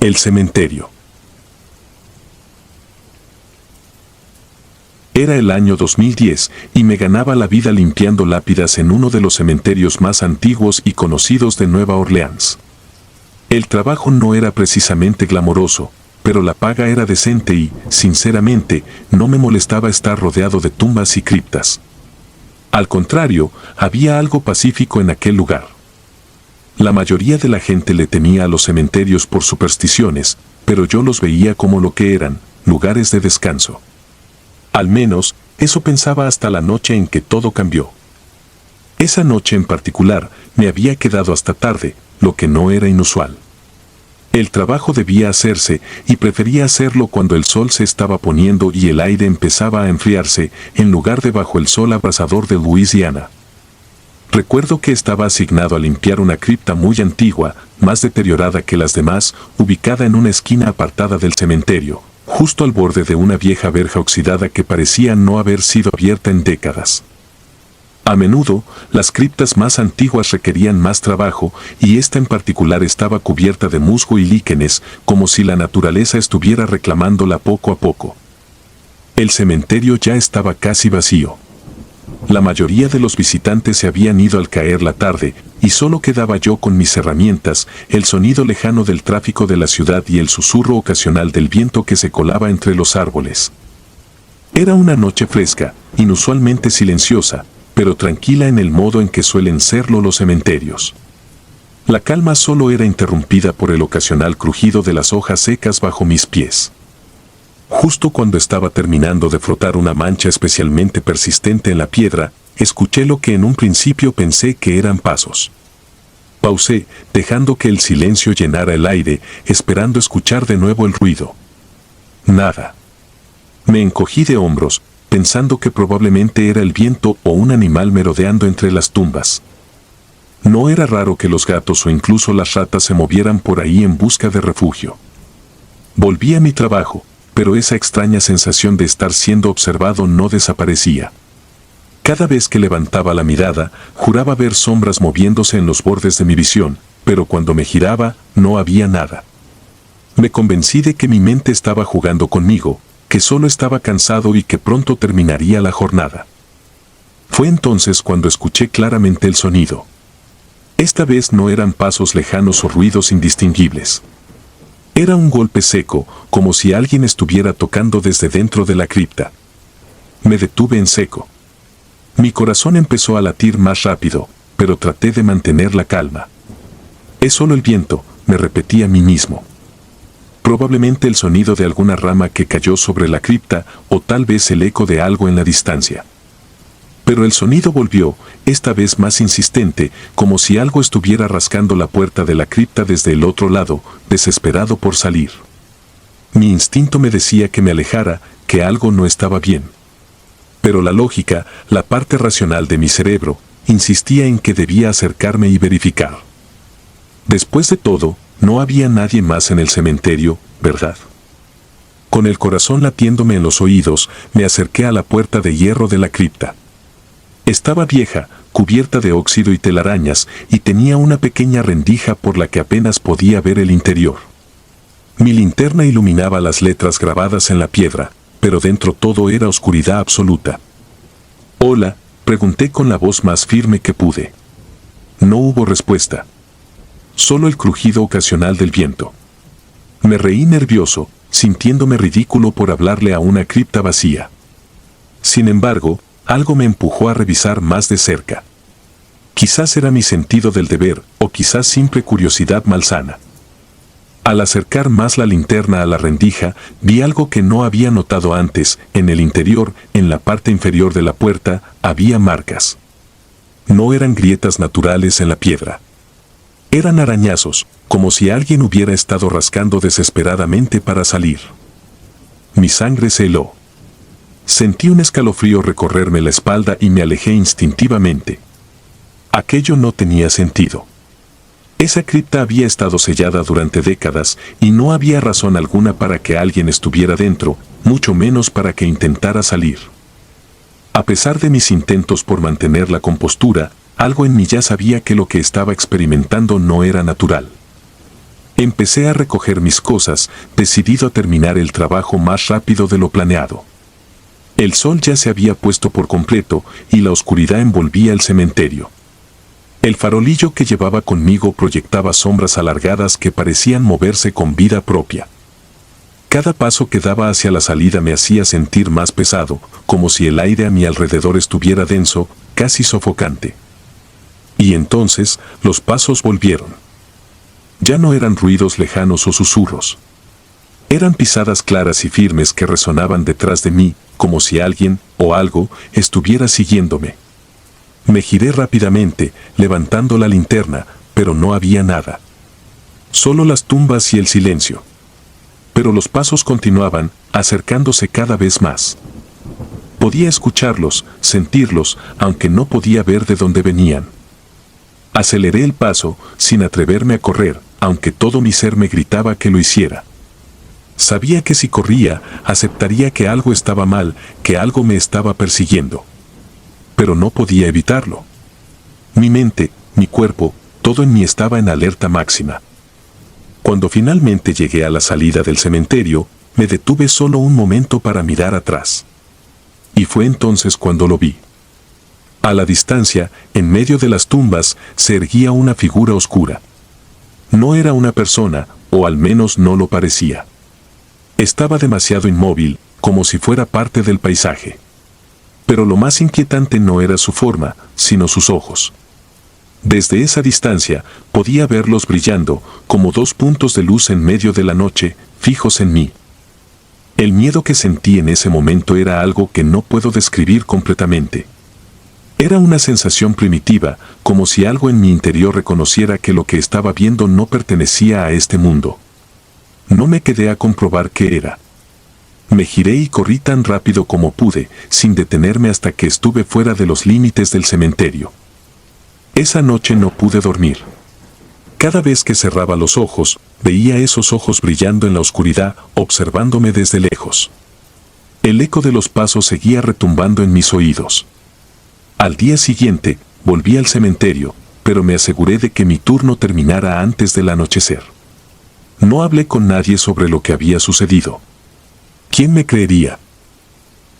El cementerio. Era el año 2010 y me ganaba la vida limpiando lápidas en uno de los cementerios más antiguos y conocidos de Nueva Orleans. El trabajo no era precisamente glamoroso, pero la paga era decente y, sinceramente, no me molestaba estar rodeado de tumbas y criptas. Al contrario, había algo pacífico en aquel lugar. La mayoría de la gente le temía a los cementerios por supersticiones, pero yo los veía como lo que eran, lugares de descanso. Al menos, eso pensaba hasta la noche en que todo cambió. Esa noche en particular, me había quedado hasta tarde, lo que no era inusual. El trabajo debía hacerse y prefería hacerlo cuando el sol se estaba poniendo y el aire empezaba a enfriarse, en lugar de bajo el sol abrasador de Luisiana. Recuerdo que estaba asignado a limpiar una cripta muy antigua, más deteriorada que las demás, ubicada en una esquina apartada del cementerio, justo al borde de una vieja verja oxidada que parecía no haber sido abierta en décadas. A menudo, las criptas más antiguas requerían más trabajo, y esta en particular estaba cubierta de musgo y líquenes, como si la naturaleza estuviera reclamándola poco a poco. El cementerio ya estaba casi vacío. La mayoría de los visitantes se habían ido al caer la tarde, y solo quedaba yo con mis herramientas, el sonido lejano del tráfico de la ciudad y el susurro ocasional del viento que se colaba entre los árboles. Era una noche fresca, inusualmente silenciosa, pero tranquila en el modo en que suelen serlo los cementerios. La calma solo era interrumpida por el ocasional crujido de las hojas secas bajo mis pies. Justo cuando estaba terminando de frotar una mancha especialmente persistente en la piedra, escuché lo que en un principio pensé que eran pasos. Pausé, dejando que el silencio llenara el aire, esperando escuchar de nuevo el ruido. Nada. Me encogí de hombros, pensando que probablemente era el viento o un animal merodeando entre las tumbas. No era raro que los gatos o incluso las ratas se movieran por ahí en busca de refugio. Volví a mi trabajo, pero esa extraña sensación de estar siendo observado no desaparecía. Cada vez que levantaba la mirada, juraba ver sombras moviéndose en los bordes de mi visión, pero cuando me giraba, no había nada. Me convencí de que mi mente estaba jugando conmigo, que solo estaba cansado y que pronto terminaría la jornada. Fue entonces cuando escuché claramente el sonido. Esta vez no eran pasos lejanos o ruidos indistinguibles. Era un golpe seco, como si alguien estuviera tocando desde dentro de la cripta. Me detuve en seco. Mi corazón empezó a latir más rápido, pero traté de mantener la calma. Es solo el viento, me repetí a mí mismo. Probablemente el sonido de alguna rama que cayó sobre la cripta, o tal vez el eco de algo en la distancia. Pero el sonido volvió, esta vez más insistente, como si algo estuviera rascando la puerta de la cripta desde el otro lado, desesperado por salir. Mi instinto me decía que me alejara, que algo no estaba bien. Pero la lógica, la parte racional de mi cerebro, insistía en que debía acercarme y verificar. Después de todo, no había nadie más en el cementerio, ¿verdad? Con el corazón latiéndome en los oídos, me acerqué a la puerta de hierro de la cripta. Estaba vieja, cubierta de óxido y telarañas, y tenía una pequeña rendija por la que apenas podía ver el interior. Mi linterna iluminaba las letras grabadas en la piedra, pero dentro todo era oscuridad absoluta. «Hola», pregunté con la voz más firme que pude. No hubo respuesta. Solo el crujido ocasional del viento. Me reí nervioso, sintiéndome ridículo por hablarle a una cripta vacía. Sin embargo, algo me empujó a revisar más de cerca. Quizás era mi sentido del deber, o quizás simple curiosidad malsana. Al acercar más la linterna a la rendija, vi algo que no había notado antes. En el interior, en la parte inferior de la puerta, había marcas. No eran grietas naturales en la piedra. Eran arañazos, como si alguien hubiera estado rascando desesperadamente para salir. Mi sangre se heló. Sentí un escalofrío recorrerme la espalda y me alejé instintivamente. Aquello no tenía sentido. Esa cripta había estado sellada durante décadas y no había razón alguna para que alguien estuviera dentro, mucho menos para que intentara salir. A pesar de mis intentos por mantener la compostura, algo en mí ya sabía que lo que estaba experimentando no era natural. Empecé a recoger mis cosas, decidido a terminar el trabajo más rápido de lo planeado. El sol ya se había puesto por completo y la oscuridad envolvía el cementerio. El farolillo que llevaba conmigo proyectaba sombras alargadas que parecían moverse con vida propia. Cada paso que daba hacia la salida me hacía sentir más pesado, como si el aire a mi alrededor estuviera denso, casi sofocante. Y entonces, los pasos volvieron. Ya no eran ruidos lejanos o susurros. Eran pisadas claras y firmes que resonaban detrás de mí, como si alguien, o algo, estuviera siguiéndome. Me giré rápidamente, levantando la linterna, pero no había nada. Solo las tumbas y el silencio. Pero los pasos continuaban, acercándose cada vez más. Podía escucharlos, sentirlos, aunque no podía ver de dónde venían. Aceleré el paso, sin atreverme a correr, aunque todo mi ser me gritaba que lo hiciera. Sabía que si corría, aceptaría que algo estaba mal, que algo me estaba persiguiendo. Pero no podía evitarlo. Mi mente, mi cuerpo, todo en mí estaba en alerta máxima. Cuando finalmente llegué a la salida del cementerio, me detuve solo un momento para mirar atrás. Y fue entonces cuando lo vi. A la distancia, en medio de las tumbas, se erguía una figura oscura. No era una persona, o al menos no lo parecía. Estaba demasiado inmóvil, como si fuera parte del paisaje. Pero lo más inquietante no era su forma, sino sus ojos. Desde esa distancia, podía verlos brillando, como dos puntos de luz en medio de la noche, fijos en mí. El miedo que sentí en ese momento era algo que no puedo describir completamente. Era una sensación primitiva, como si algo en mi interior reconociera que lo que estaba viendo no pertenecía a este mundo. No me quedé a comprobar qué era. Me giré y corrí tan rápido como pude, sin detenerme hasta que estuve fuera de los límites del cementerio. Esa noche no pude dormir. Cada vez que cerraba los ojos, veía esos ojos brillando en la oscuridad, observándome desde lejos. El eco de los pasos seguía retumbando en mis oídos. Al día siguiente, volví al cementerio, pero me aseguré de que mi turno terminara antes del anochecer. No hablé con nadie sobre lo que había sucedido. ¿Quién me creería?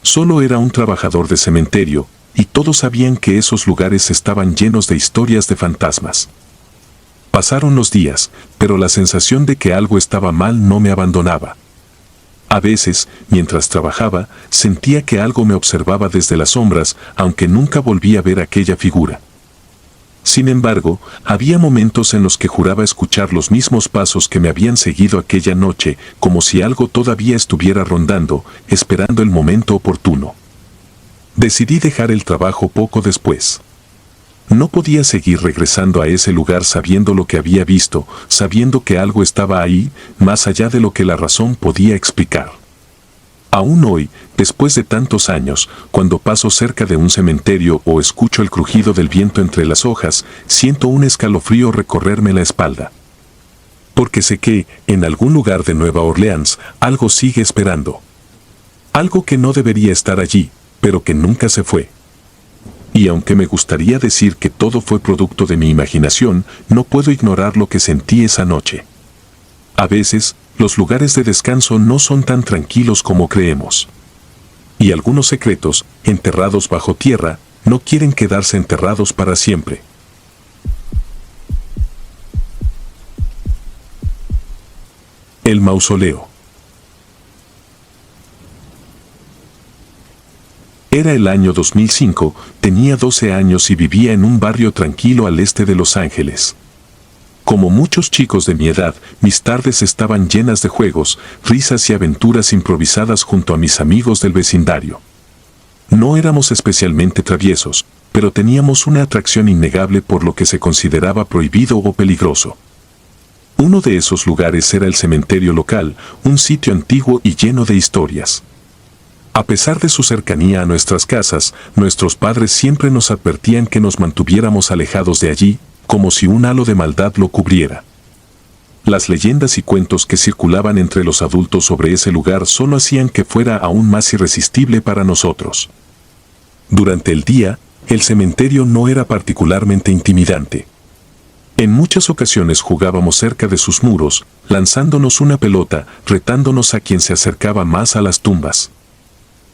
Solo era un trabajador de cementerio, y todos sabían que esos lugares estaban llenos de historias de fantasmas. Pasaron los días, pero la sensación de que algo estaba mal no me abandonaba. A veces, mientras trabajaba, sentía que algo me observaba desde las sombras, aunque nunca volví a ver aquella figura. Sin embargo, había momentos en los que juraba escuchar los mismos pasos que me habían seguido aquella noche, como si algo todavía estuviera rondando, esperando el momento oportuno. Decidí dejar el trabajo poco después. No podía seguir regresando a ese lugar sabiendo lo que había visto, sabiendo que algo estaba ahí, más allá de lo que la razón podía explicar. Aún hoy, después de tantos años, cuando paso cerca de un cementerio o escucho el crujido del viento entre las hojas, siento un escalofrío recorrerme la espalda. Porque sé que, en algún lugar de Nueva Orleans, algo sigue esperando. Algo que no debería estar allí, pero que nunca se fue. Y aunque me gustaría decir que todo fue producto de mi imaginación, no puedo ignorar lo que sentí esa noche. A veces, los lugares de descanso no son tan tranquilos como creemos. Y algunos secretos, enterrados bajo tierra, no quieren quedarse enterrados para siempre. El mausoleo. Era el año 2005, tenía 12 años y vivía en un barrio tranquilo al este de Los Ángeles. Como muchos chicos de mi edad, mis tardes estaban llenas de juegos, risas y aventuras improvisadas junto a mis amigos del vecindario. No éramos especialmente traviesos, pero teníamos una atracción innegable por lo que se consideraba prohibido o peligroso. Uno de esos lugares era el cementerio local, un sitio antiguo y lleno de historias. A pesar de su cercanía a nuestras casas, nuestros padres siempre nos advertían que nos mantuviéramos alejados de allí, como si un halo de maldad lo cubriera. Las leyendas y cuentos que circulaban entre los adultos sobre ese lugar solo hacían que fuera aún más irresistible para nosotros. Durante el día, el cementerio no era particularmente intimidante. En muchas ocasiones jugábamos cerca de sus muros, lanzándonos una pelota, retándonos a quien se acercaba más a las tumbas.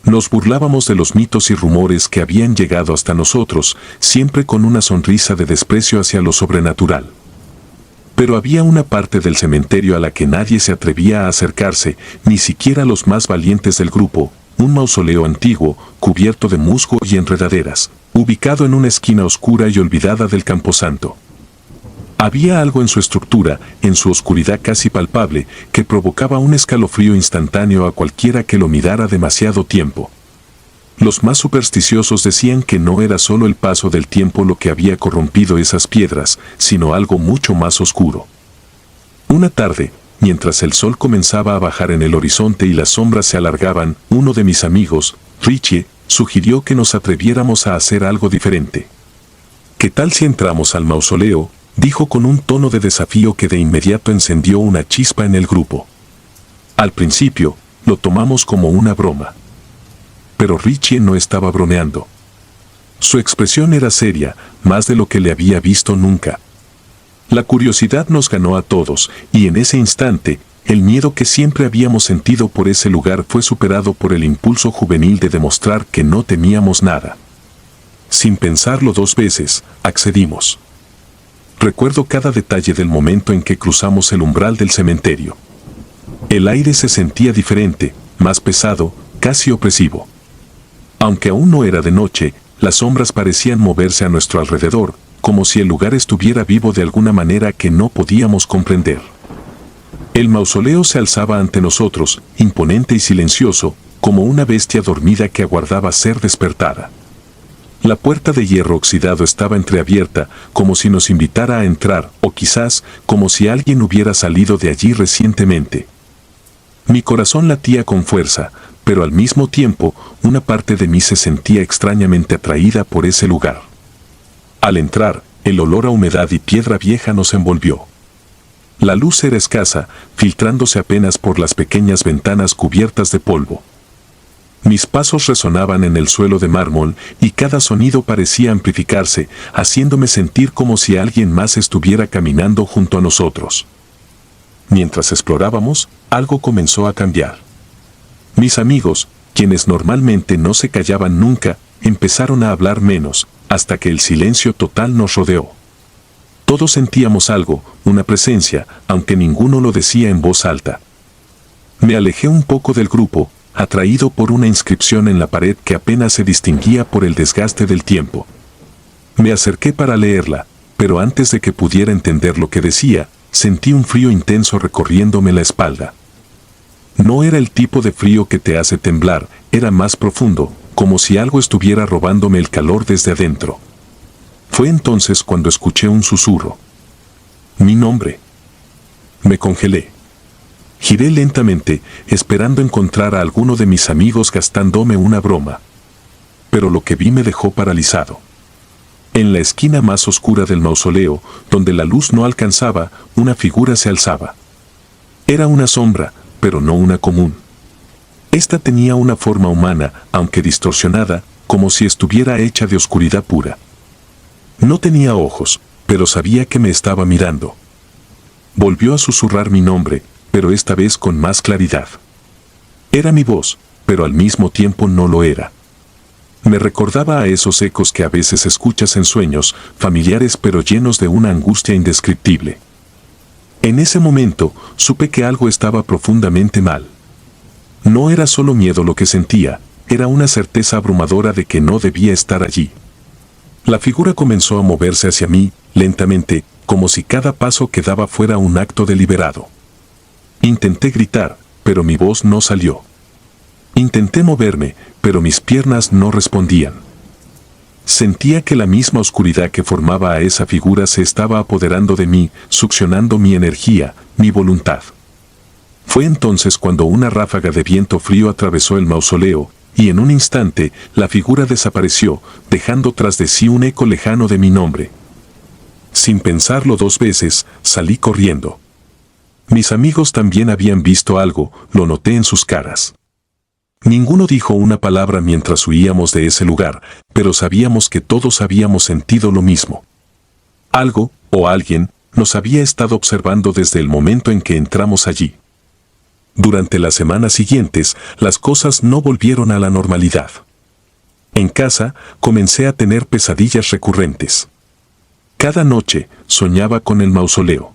Nos burlábamos de los mitos y rumores que habían llegado hasta nosotros, siempre con una sonrisa de desprecio hacia lo sobrenatural. Pero había una parte del cementerio a la que nadie se atrevía a acercarse, ni siquiera los más valientes del grupo, un mausoleo antiguo, cubierto de musgo y enredaderas, ubicado en una esquina oscura y olvidada del camposanto. Había algo en su estructura, en su oscuridad casi palpable, que provocaba un escalofrío instantáneo a cualquiera que lo mirara demasiado tiempo. Los más supersticiosos decían que no era solo el paso del tiempo lo que había corrompido esas piedras, sino algo mucho más oscuro. Una tarde, mientras el sol comenzaba a bajar en el horizonte y las sombras se alargaban, uno de mis amigos, Richie, sugirió que nos atreviéramos a hacer algo diferente. ¿Qué tal si entramos al mausoleo?, dijo con un tono de desafío que de inmediato encendió una chispa en el grupo. Al principio, lo tomamos como una broma. Pero Richie no estaba bromeando. Su expresión era seria, más de lo que le había visto nunca. La curiosidad nos ganó a todos, y en ese instante, el miedo que siempre habíamos sentido por ese lugar fue superado por el impulso juvenil de demostrar que no temíamos nada. Sin pensarlo dos veces, accedimos. Recuerdo cada detalle del momento en que cruzamos el umbral del cementerio. El aire se sentía diferente, más pesado, casi opresivo. Aunque aún no era de noche, las sombras parecían moverse a nuestro alrededor, como si el lugar estuviera vivo de alguna manera que no podíamos comprender. El mausoleo se alzaba ante nosotros, imponente y silencioso, como una bestia dormida que aguardaba ser despertada. La puerta de hierro oxidado estaba entreabierta, como si nos invitara a entrar, o quizás, como si alguien hubiera salido de allí recientemente. Mi corazón latía con fuerza, pero al mismo tiempo, una parte de mí se sentía extrañamente atraída por ese lugar. Al entrar, el olor a humedad y piedra vieja nos envolvió. La luz era escasa, filtrándose apenas por las pequeñas ventanas cubiertas de polvo. Mis pasos resonaban en el suelo de mármol y cada sonido parecía amplificarse, haciéndome sentir como si alguien más estuviera caminando junto a nosotros. Mientras explorábamos, algo comenzó a cambiar. Mis amigos, quienes normalmente no se callaban nunca, empezaron a hablar menos, hasta que el silencio total nos rodeó. Todos sentíamos algo, una presencia, aunque ninguno lo decía en voz alta. Me alejé un poco del grupo, atraído por una inscripción en la pared que apenas se distinguía por el desgaste del tiempo. Me acerqué para leerla, pero antes de que pudiera entender lo que decía, sentí un frío intenso recorriéndome la espalda. No era el tipo de frío que te hace temblar, era más profundo, como si algo estuviera robándome el calor desde adentro. Fue entonces cuando escuché un susurro. Mi nombre. Me congelé. Giré lentamente, esperando encontrar a alguno de mis amigos gastándome una broma. Pero lo que vi me dejó paralizado. En la esquina más oscura del mausoleo, donde la luz no alcanzaba, una figura se alzaba. Era una sombra, pero no una común. Esta tenía una forma humana, aunque distorsionada, como si estuviera hecha de oscuridad pura. No tenía ojos, pero sabía que me estaba mirando. Volvió a susurrar mi nombre, pero esta vez con más claridad. Era mi voz, pero al mismo tiempo no lo era. Me recordaba a esos ecos que a veces escuchas en sueños, familiares pero llenos de una angustia indescriptible. En ese momento, supe que algo estaba profundamente mal. No era solo miedo lo que sentía, era una certeza abrumadora de que no debía estar allí. La figura comenzó a moverse hacia mí, lentamente, como si cada paso que daba fuera un acto deliberado. Intenté gritar, pero mi voz no salió. Intenté moverme, pero mis piernas no respondían. Sentía que la misma oscuridad que formaba a esa figura se estaba apoderando de mí, succionando mi energía, mi voluntad. Fue entonces cuando una ráfaga de viento frío atravesó el mausoleo, y en un instante la figura desapareció, dejando tras de sí un eco lejano de mi nombre. Sin pensarlo dos veces, salí corriendo. Mis amigos también habían visto algo, lo noté en sus caras. Ninguno dijo una palabra mientras huíamos de ese lugar, pero sabíamos que todos habíamos sentido lo mismo. Algo, o alguien, nos había estado observando desde el momento en que entramos allí. Durante las semanas siguientes, las cosas no volvieron a la normalidad. En casa, comencé a tener pesadillas recurrentes. Cada noche, soñaba con el mausoleo.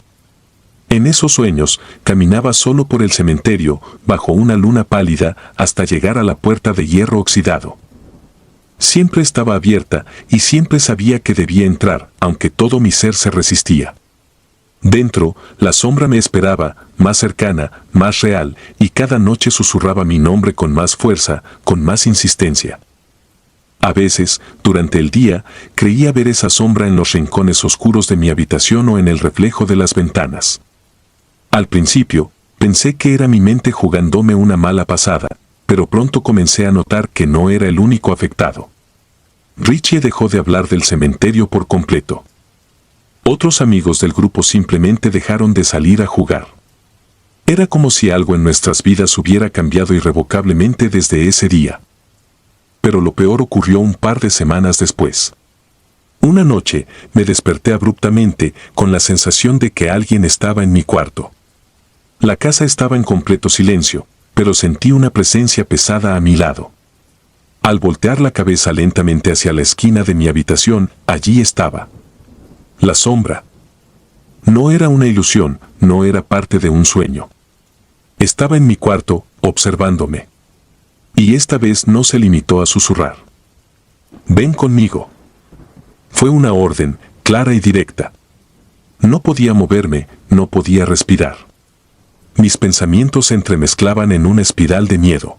En esos sueños, caminaba solo por el cementerio, bajo una luna pálida, hasta llegar a la puerta de hierro oxidado. Siempre estaba abierta, y siempre sabía que debía entrar, aunque todo mi ser se resistía. Dentro, la sombra me esperaba, más cercana, más real, y cada noche susurraba mi nombre con más fuerza, con más insistencia. A veces, durante el día, creía ver esa sombra en los rincones oscuros de mi habitación o en el reflejo de las ventanas. Al principio, pensé que era mi mente jugándome una mala pasada, pero pronto comencé a notar que no era el único afectado. Richie dejó de hablar del cementerio por completo. Otros amigos del grupo simplemente dejaron de salir a jugar. Era como si algo en nuestras vidas hubiera cambiado irrevocablemente desde ese día. Pero lo peor ocurrió un par de semanas después. Una noche, me desperté abruptamente con la sensación de que alguien estaba en mi cuarto. La casa estaba en completo silencio, pero sentí una presencia pesada a mi lado. Al voltear la cabeza lentamente hacia la esquina de mi habitación, allí estaba. La sombra. No era una ilusión, no era parte de un sueño. Estaba en mi cuarto, observándome. Y esta vez no se limitó a susurrar. «Ven conmigo». Fue una orden, clara y directa. No podía moverme, no podía respirar. Mis pensamientos se entremezclaban en una espiral de miedo.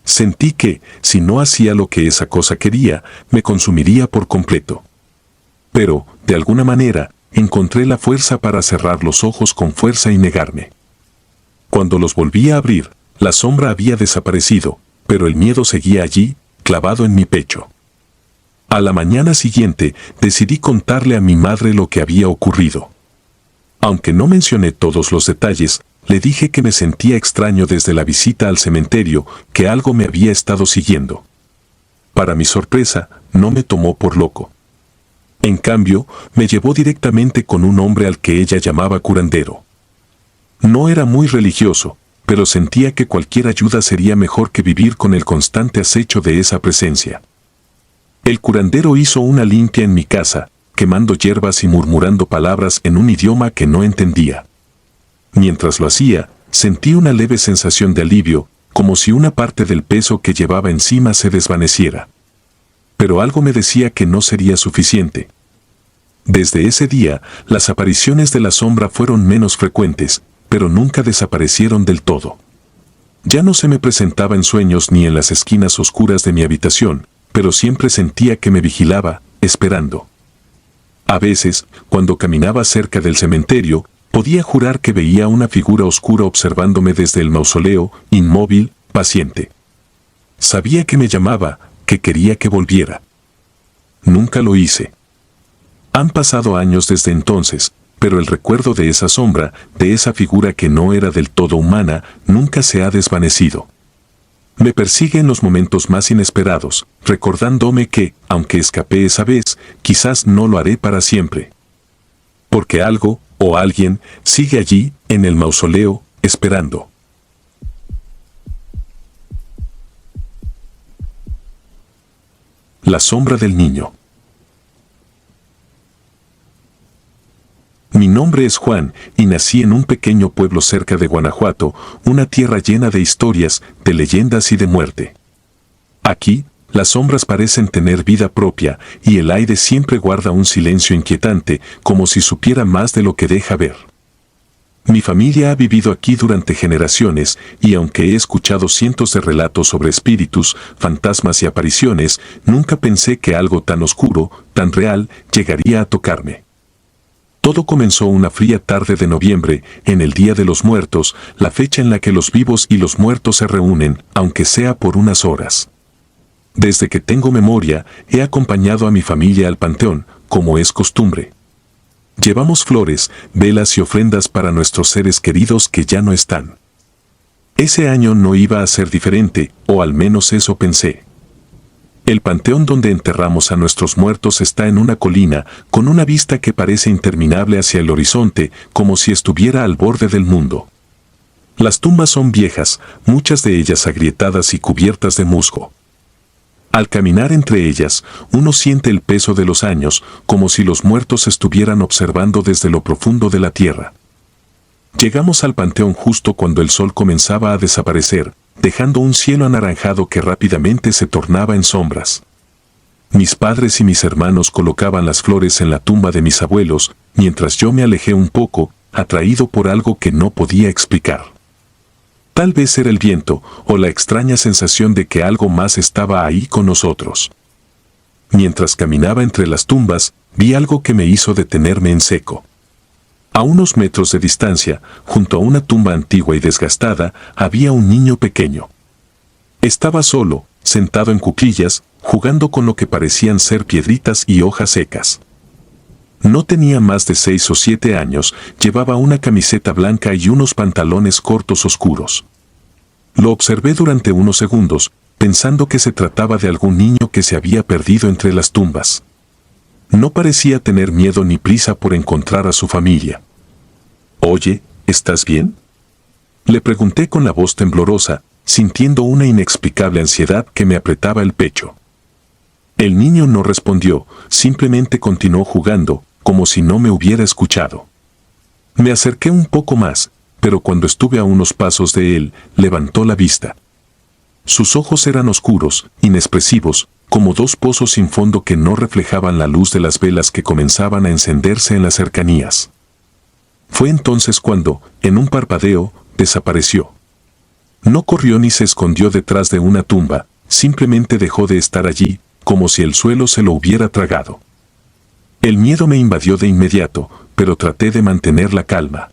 Sentí que, si no hacía lo que esa cosa quería, me consumiría por completo. Pero, de alguna manera, encontré la fuerza para cerrar los ojos con fuerza y negarme. Cuando los volví a abrir, la sombra había desaparecido, pero el miedo seguía allí, clavado en mi pecho. A la mañana siguiente, decidí contarle a mi madre lo que había ocurrido. Aunque no mencioné todos los detalles, le dije que me sentía extraño desde la visita al cementerio, que algo me había estado siguiendo. Para mi sorpresa, no me tomó por loco. En cambio, me llevó directamente con un hombre al que ella llamaba curandero. No era muy religioso, pero sentía que cualquier ayuda sería mejor que vivir con el constante acecho de esa presencia. El curandero hizo una limpia en mi casa, quemando hierbas y murmurando palabras en un idioma que no entendía. Mientras lo hacía, sentí una leve sensación de alivio, como si una parte del peso que llevaba encima se desvaneciera. Pero algo me decía que no sería suficiente. Desde ese día, las apariciones de la sombra fueron menos frecuentes, pero nunca desaparecieron del todo. Ya no se me presentaba en sueños ni en las esquinas oscuras de mi habitación, pero siempre sentía que me vigilaba, esperando. A veces, cuando caminaba cerca del cementerio, podía jurar que veía una figura oscura observándome desde el mausoleo, inmóvil, paciente. Sabía que me llamaba, que quería que volviera. Nunca lo hice. Han pasado años desde entonces, pero el recuerdo de esa sombra, de esa figura que no era del todo humana, nunca se ha desvanecido. Me persigue en los momentos más inesperados, recordándome que, aunque escapé esa vez, quizás no lo haré para siempre. Porque algo, o alguien, sigue allí, en el mausoleo, esperando. La sombra del niño. Mi nombre es Juan, y nací en un pequeño pueblo cerca de Guanajuato, una tierra llena de historias, de leyendas y de muerte. Aquí, las sombras parecen tener vida propia, y el aire siempre guarda un silencio inquietante, como si supiera más de lo que deja ver. Mi familia ha vivido aquí durante generaciones, y aunque he escuchado cientos de relatos sobre espíritus, fantasmas y apariciones, nunca pensé que algo tan oscuro, tan real, llegaría a tocarme. Todo comenzó una fría tarde de noviembre, en el Día de los Muertos, la fecha en la que los vivos y los muertos se reúnen, aunque sea por unas horas. Desde que tengo memoria, he acompañado a mi familia al panteón, como es costumbre. Llevamos flores, velas y ofrendas para nuestros seres queridos que ya no están. Ese año no iba a ser diferente, o al menos eso pensé. El panteón donde enterramos a nuestros muertos está en una colina, con una vista que parece interminable hacia el horizonte, como si estuviera al borde del mundo. Las tumbas son viejas, muchas de ellas agrietadas y cubiertas de musgo. Al caminar entre ellas, uno siente el peso de los años, como si los muertos estuvieran observando desde lo profundo de la tierra. Llegamos al panteón justo cuando el sol comenzaba a desaparecer, dejando un cielo anaranjado que rápidamente se tornaba en sombras. Mis padres y mis hermanos colocaban las flores en la tumba de mis abuelos, mientras yo me alejé un poco, atraído por algo que no podía explicar. Tal vez era el viento, o la extraña sensación de que algo más estaba ahí con nosotros. Mientras caminaba entre las tumbas, vi algo que me hizo detenerme en seco. A unos metros de distancia, junto a una tumba antigua y desgastada, había un niño pequeño. Estaba solo, sentado en cuclillas, jugando con lo que parecían ser piedritas y hojas secas. No tenía más de 6 o 7 años, llevaba una camiseta blanca y unos pantalones cortos oscuros. Lo observé durante unos segundos, pensando que se trataba de algún niño que se había perdido entre las tumbas. No parecía tener miedo ni prisa por encontrar a su familia. «Oye, ¿estás bien?», le pregunté con la voz temblorosa, sintiendo una inexplicable ansiedad que me apretaba el pecho. El niño no respondió, simplemente continuó jugando, como si no me hubiera escuchado. Me acerqué un poco más, pero cuando estuve a unos pasos de él, levantó la vista. Sus ojos eran oscuros, inexpresivos, como dos pozos sin fondo que no reflejaban la luz de las velas que comenzaban a encenderse en las cercanías. Fue entonces cuando, en un parpadeo, desapareció. No corrió ni se escondió detrás de una tumba, simplemente dejó de estar allí, como si el suelo se lo hubiera tragado. El miedo me invadió de inmediato, pero traté de mantener la calma.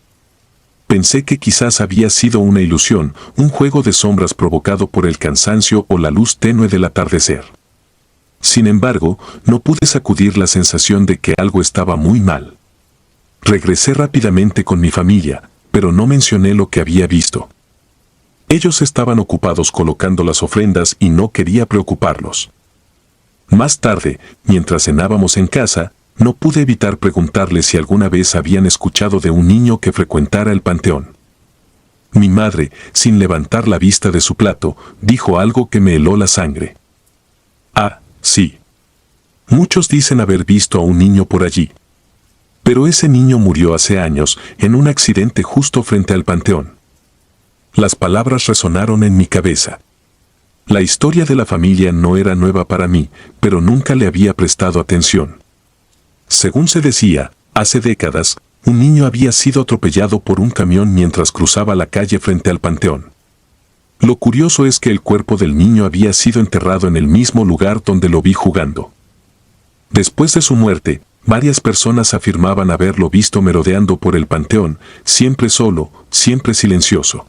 Pensé que quizás había sido una ilusión, un juego de sombras provocado por el cansancio o la luz tenue del atardecer. Sin embargo, no pude sacudir la sensación de que algo estaba muy mal. Regresé rápidamente con mi familia, pero no mencioné lo que había visto. Ellos estaban ocupados colocando las ofrendas y no quería preocuparlos. Más tarde, mientras cenábamos en casa, no pude evitar preguntarles si alguna vez habían escuchado de un niño que frecuentara el panteón. Mi madre, sin levantar la vista de su plato, dijo algo que me heló la sangre. «Ah, sí. Muchos dicen haber visto a un niño por allí. Pero ese niño murió hace años, en un accidente justo frente al panteón». Las palabras resonaron en mi cabeza. La historia de la familia no era nueva para mí, pero nunca le había prestado atención. Según se decía, hace décadas, un niño había sido atropellado por un camión mientras cruzaba la calle frente al panteón. Lo curioso es que el cuerpo del niño había sido enterrado en el mismo lugar donde lo vi jugando. Después de su muerte, varias personas afirmaban haberlo visto merodeando por el panteón, siempre solo, siempre silencioso.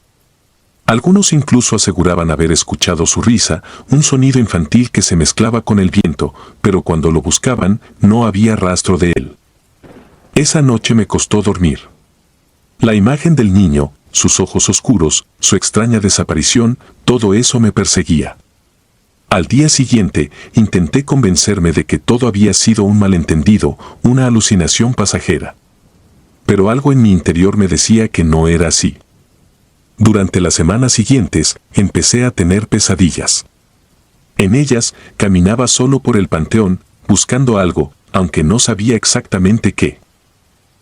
Algunos incluso aseguraban haber escuchado su risa, un sonido infantil que se mezclaba con el viento, pero cuando lo buscaban, no había rastro de él. Esa noche me costó dormir. La imagen del niño, sus ojos oscuros, su extraña desaparición, todo eso me perseguía. Al día siguiente, intenté convencerme de que todo había sido un malentendido, una alucinación pasajera. Pero algo en mi interior me decía que no era así. Durante las semanas siguientes, empecé a tener pesadillas. En ellas, caminaba solo por el panteón, buscando algo, aunque no sabía exactamente qué.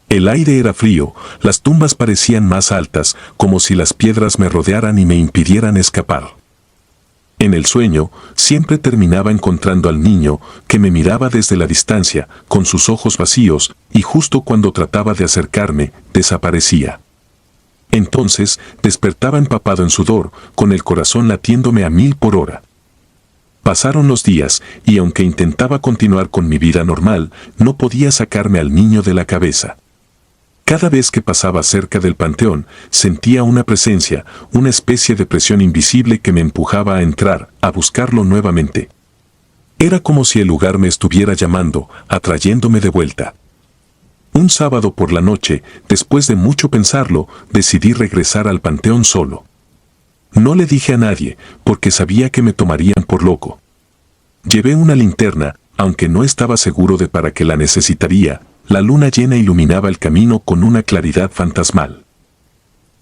El aire era frío, las tumbas parecían más altas, como si las piedras me rodearan y me impidieran escapar. En el sueño, siempre terminaba encontrando al niño, que me miraba desde la distancia, con sus ojos vacíos, y justo cuando trataba de acercarme, desaparecía. Entonces, despertaba empapado en sudor, con el corazón latiéndome a 1000 por hora. Pasaron los días, y aunque intentaba continuar con mi vida normal, no podía sacarme al niño de la cabeza. Cada vez que pasaba cerca del panteón, sentía una presencia, una especie de presión invisible que me empujaba a entrar, a buscarlo nuevamente. Era como si el lugar me estuviera llamando, atrayéndome de vuelta. Un sábado por la noche, después de mucho pensarlo, decidí regresar al panteón solo. No le dije a nadie, porque sabía que me tomarían por loco. Llevé una linterna, aunque no estaba seguro de para qué la necesitaría. La luna llena iluminaba el camino con una claridad fantasmal.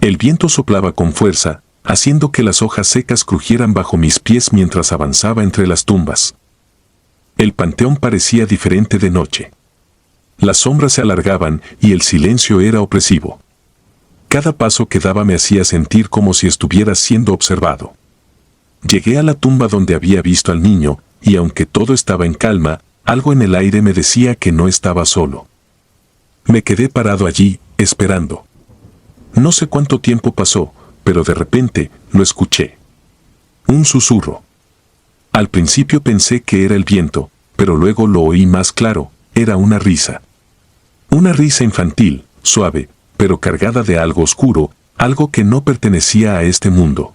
El viento soplaba con fuerza, haciendo que las hojas secas crujieran bajo mis pies mientras avanzaba entre las tumbas. El panteón parecía diferente de noche. Las sombras se alargaban y el silencio era opresivo. Cada paso que daba me hacía sentir como si estuviera siendo observado. Llegué a la tumba donde había visto al niño, y aunque todo estaba en calma, algo en el aire me decía que no estaba solo. Me quedé parado allí, esperando. No sé cuánto tiempo pasó, pero de repente lo escuché. Un susurro. Al principio pensé que era el viento, pero luego lo oí más claro, era una risa. Una risa infantil, suave, pero cargada de algo oscuro, algo que no pertenecía a este mundo.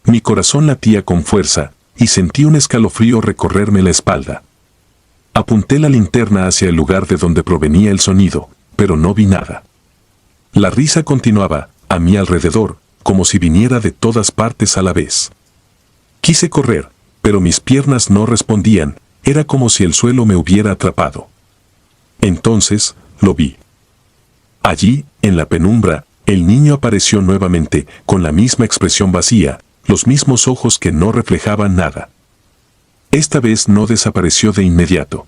Mi corazón latía con fuerza, y sentí un escalofrío recorrerme la espalda. Apunté la linterna hacia el lugar de donde provenía el sonido, pero no vi nada. La risa continuaba, a mi alrededor, como si viniera de todas partes a la vez. Quise correr, pero mis piernas no respondían, era como si el suelo me hubiera atrapado. Entonces, lo vi. Allí, en la penumbra, el niño apareció nuevamente, con la misma expresión vacía, los mismos ojos que no reflejaban nada. Esta vez no desapareció de inmediato.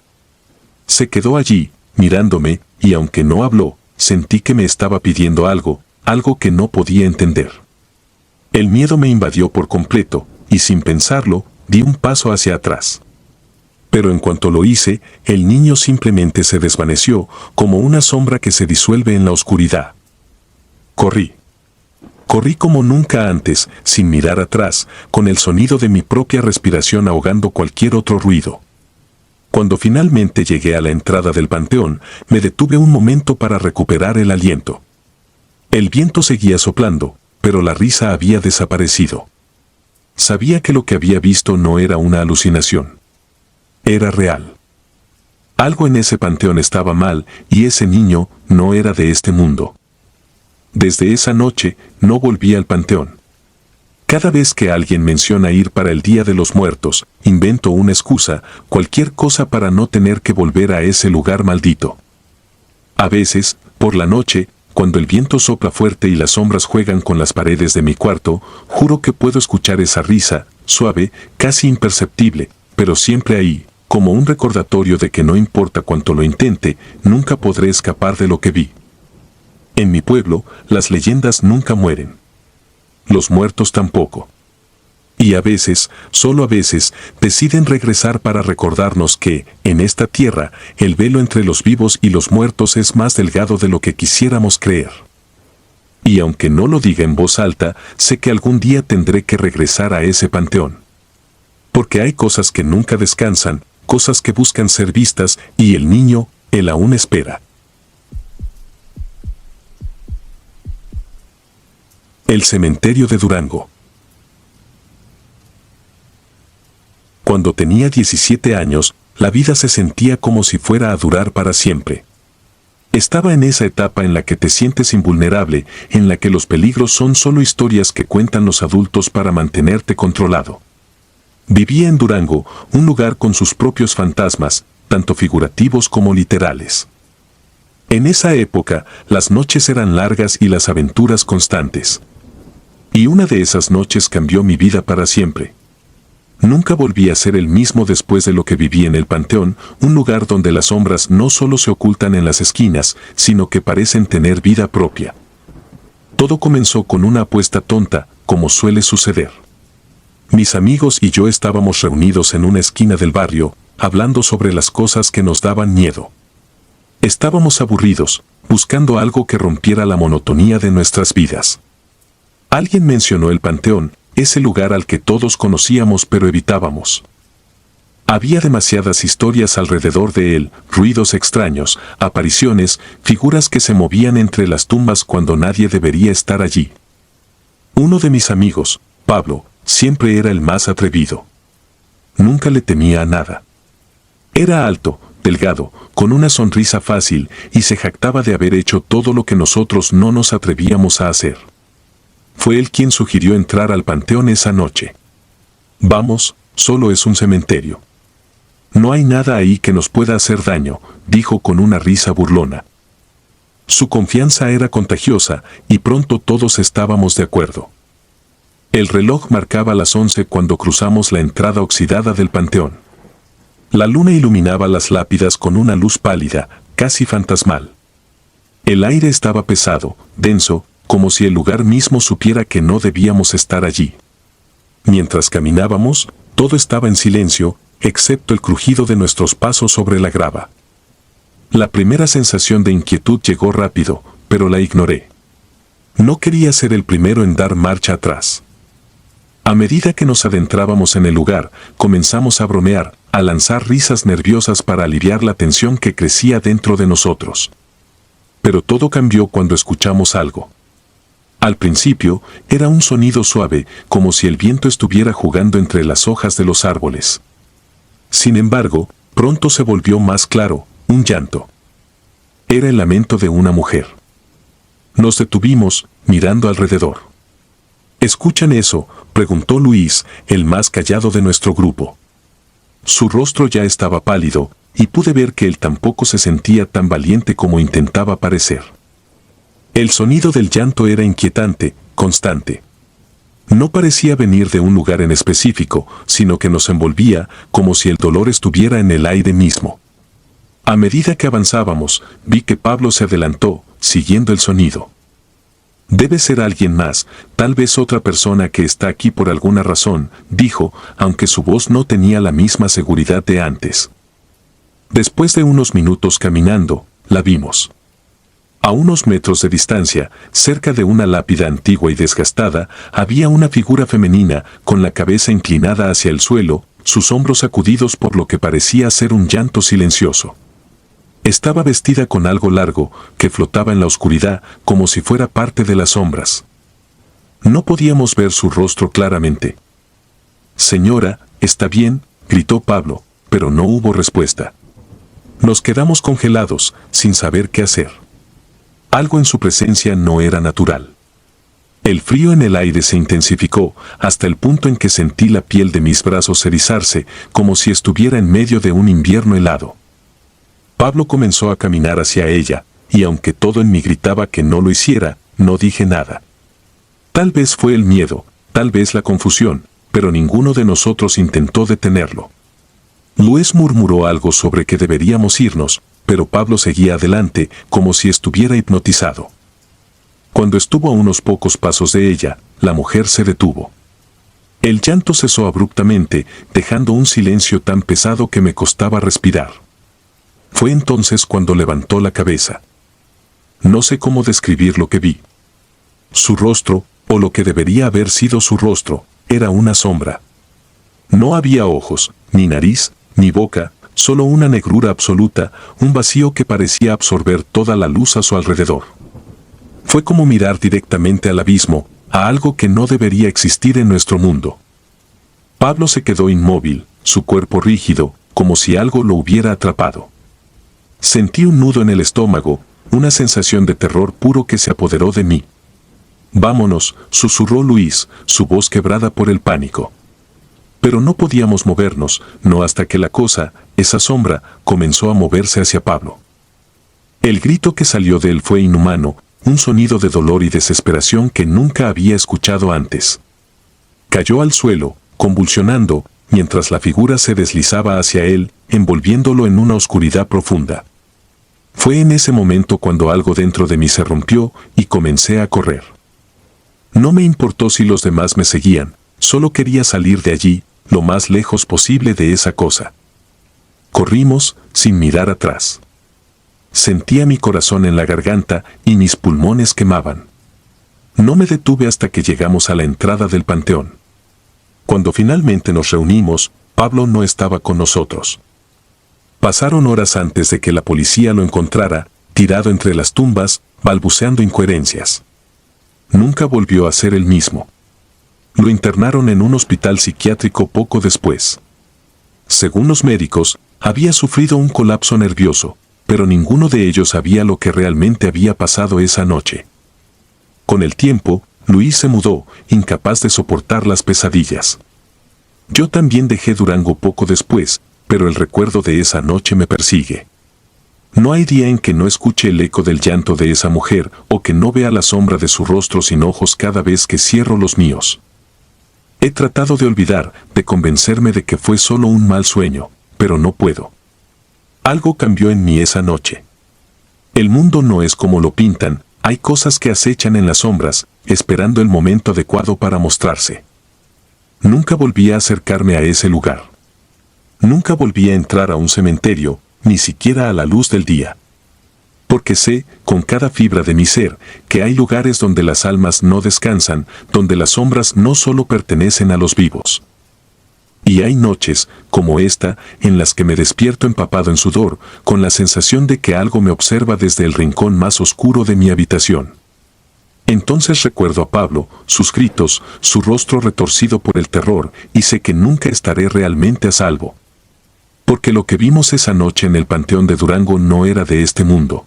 Se quedó allí, mirándome, y aunque no habló, sentí que me estaba pidiendo algo, algo que no podía entender. El miedo me invadió por completo, y sin pensarlo, di un paso hacia atrás. Pero en cuanto lo hice, el niño simplemente se desvaneció, como una sombra que se disuelve en la oscuridad. Corrí. Corrí como nunca antes, sin mirar atrás, con el sonido de mi propia respiración ahogando cualquier otro ruido. Cuando finalmente llegué a la entrada del panteón, me detuve un momento para recuperar el aliento. El viento seguía soplando, pero la risa había desaparecido. Sabía que lo que había visto no era una alucinación. Era real. Algo en ese panteón estaba mal, y ese niño no era de este mundo. Desde esa noche, no volví al panteón. Cada vez que alguien menciona ir para el Día de los Muertos, invento una excusa, cualquier cosa para no tener que volver a ese lugar maldito. A veces, por la noche, cuando el viento sopla fuerte y las sombras juegan con las paredes de mi cuarto, juro que puedo escuchar esa risa, suave, casi imperceptible, pero siempre ahí, como un recordatorio de que no importa cuánto lo intente, nunca podré escapar de lo que vi. En mi pueblo, las leyendas nunca mueren. Los muertos tampoco. Y a veces, solo a veces, deciden regresar para recordarnos que, en esta tierra, el velo entre los vivos y los muertos es más delgado de lo que quisiéramos creer. Y aunque no lo diga en voz alta, sé que algún día tendré que regresar a ese panteón. Porque hay cosas que nunca descansan, cosas que buscan ser vistas, y el niño, él aún espera. El cementerio de Durango. Cuando tenía 17 años, la vida se sentía como si fuera a durar para siempre. Estaba en esa etapa en la que te sientes invulnerable, en la que los peligros son solo historias que cuentan los adultos para mantenerte controlado. Vivía en Durango, un lugar con sus propios fantasmas, tanto figurativos como literales. En esa época, las noches eran largas y las aventuras constantes. Y una de esas noches cambió mi vida para siempre. Nunca volví a ser el mismo después de lo que viví en el panteón, un lugar donde las sombras no solo se ocultan en las esquinas, sino que parecen tener vida propia. Todo comenzó con una apuesta tonta, como suele suceder. Mis amigos y yo estábamos reunidos en una esquina del barrio, hablando sobre las cosas que nos daban miedo. Estábamos aburridos, buscando algo que rompiera la monotonía de nuestras vidas. Alguien mencionó el panteón, ese lugar al que todos conocíamos pero evitábamos. Había demasiadas historias alrededor de él, ruidos extraños, apariciones, figuras que se movían entre las tumbas cuando nadie debería estar allí. Uno de mis amigos, Pablo, siempre era el más atrevido. Nunca le temía a nada. Era alto, delgado, con una sonrisa fácil, y se jactaba de haber hecho todo lo que nosotros no nos atrevíamos a hacer. Fue él quien sugirió entrar al panteón esa noche. Vamos, solo es un cementerio. No hay nada ahí que nos pueda hacer daño, dijo con una risa burlona. Su confianza era contagiosa y pronto todos estábamos de acuerdo. El reloj marcaba las 11 cuando cruzamos la entrada oxidada del panteón. La luna iluminaba las lápidas con una luz pálida, casi fantasmal. El aire estaba pesado, denso, como si el lugar mismo supiera que no debíamos estar allí. Mientras caminábamos, todo estaba en silencio, excepto el crujido de nuestros pasos sobre la grava. La primera sensación de inquietud llegó rápido, pero la ignoré. No quería ser el primero en dar marcha atrás. A medida que nos adentrábamos en el lugar, comenzamos a bromear, a lanzar risas nerviosas para aliviar la tensión que crecía dentro de nosotros. Pero todo cambió cuando escuchamos algo. Al principio, era un sonido suave, como si el viento estuviera jugando entre las hojas de los árboles. Sin embargo, pronto se volvió más claro, un llanto. Era el lamento de una mujer. Nos detuvimos, mirando alrededor. ¿Escuchan eso?, preguntó Luis, el más callado de nuestro grupo. Su rostro ya estaba pálido, y pude ver que él tampoco se sentía tan valiente como intentaba parecer. El sonido del llanto era inquietante, constante. No parecía venir de un lugar en específico, sino que nos envolvía, como si el dolor estuviera en el aire mismo. A medida que avanzábamos, vi que Pablo se adelantó, siguiendo el sonido. Debe ser alguien más, tal vez otra persona que está aquí por alguna razón, dijo, aunque su voz no tenía la misma seguridad de antes. Después de unos minutos caminando, la vimos. A unos metros de distancia, cerca de una lápida antigua y desgastada, había una figura femenina, con la cabeza inclinada hacia el suelo, sus hombros sacudidos por lo que parecía ser un llanto silencioso. Estaba vestida con algo largo, que flotaba en la oscuridad, como si fuera parte de las sombras. No podíamos ver su rostro claramente. «Señora, ¿está bien?», gritó Pablo, pero no hubo respuesta. Nos quedamos congelados, sin saber qué hacer. Algo en su presencia no era natural. El frío en el aire se intensificó, hasta el punto en que sentí la piel de mis brazos erizarse, como si estuviera en medio de un invierno helado. Pablo comenzó a caminar hacia ella, y aunque todo en mí gritaba que no lo hiciera, no dije nada. Tal vez fue el miedo, tal vez la confusión, pero ninguno de nosotros intentó detenerlo. Luis murmuró algo sobre que deberíamos irnos, pero Pablo seguía adelante, como si estuviera hipnotizado. Cuando estuvo a unos pocos pasos de ella, la mujer se detuvo. El llanto cesó abruptamente, dejando un silencio tan pesado que me costaba respirar. Fue entonces cuando levantó la cabeza. No sé cómo describir lo que vi. Su rostro, o lo que debería haber sido su rostro, era una sombra. No había ojos, ni nariz, ni boca, solo una negrura absoluta, un vacío que parecía absorber toda la luz a su alrededor. Fue como mirar directamente al abismo, a algo que no debería existir en nuestro mundo. Pablo se quedó inmóvil, su cuerpo rígido, como si algo lo hubiera atrapado. Sentí un nudo en el estómago, una sensación de terror puro que se apoderó de mí. «Vámonos», susurró Luis, su voz quebrada por el pánico. Pero no podíamos movernos, no hasta que la cosa, esa sombra, comenzó a moverse hacia Pablo. El grito que salió de él fue inhumano, un sonido de dolor y desesperación que nunca había escuchado antes. Cayó al suelo, convulsionando, mientras la figura se deslizaba hacia él, envolviéndolo en una oscuridad profunda. Fue en ese momento cuando algo dentro de mí se rompió y comencé a correr. No me importó si los demás me seguían, solo quería salir de allí, lo más lejos posible de esa cosa. Corrimos, sin mirar atrás. Sentía mi corazón en la garganta y mis pulmones quemaban. No me detuve hasta que llegamos a la entrada del panteón. Cuando finalmente nos reunimos, Pablo no estaba con nosotros. Pasaron horas antes de que la policía lo encontrara, tirado entre las tumbas, balbuceando incoherencias. Nunca volvió a ser el mismo. Lo internaron en un hospital psiquiátrico poco después. Según los médicos, había sufrido un colapso nervioso, pero ninguno de ellos sabía lo que realmente había pasado esa noche. Con el tiempo, Luis se mudó, incapaz de soportar las pesadillas. Yo también dejé Durango poco después, pero el recuerdo de esa noche me persigue. No hay día en que no escuche el eco del llanto de esa mujer o que no vea la sombra de su rostro sin ojos cada vez que cierro los míos. He tratado de olvidar, de convencerme de que fue solo un mal sueño, pero no puedo. Algo cambió en mí esa noche. El mundo no es como lo pintan, hay cosas que acechan en las sombras, esperando el momento adecuado para mostrarse. Nunca volví a acercarme a ese lugar. Nunca volví a entrar a un cementerio, ni siquiera a la luz del día. Porque sé, con cada fibra de mi ser, que hay lugares donde las almas no descansan, donde las sombras no solo pertenecen a los vivos. Y hay noches, como esta, en las que me despierto empapado en sudor, con la sensación de que algo me observa desde el rincón más oscuro de mi habitación. Entonces recuerdo a Pablo, sus gritos, su rostro retorcido por el terror, y sé que nunca estaré realmente a salvo. Porque lo que vimos esa noche en el Panteón de Durango no era de este mundo.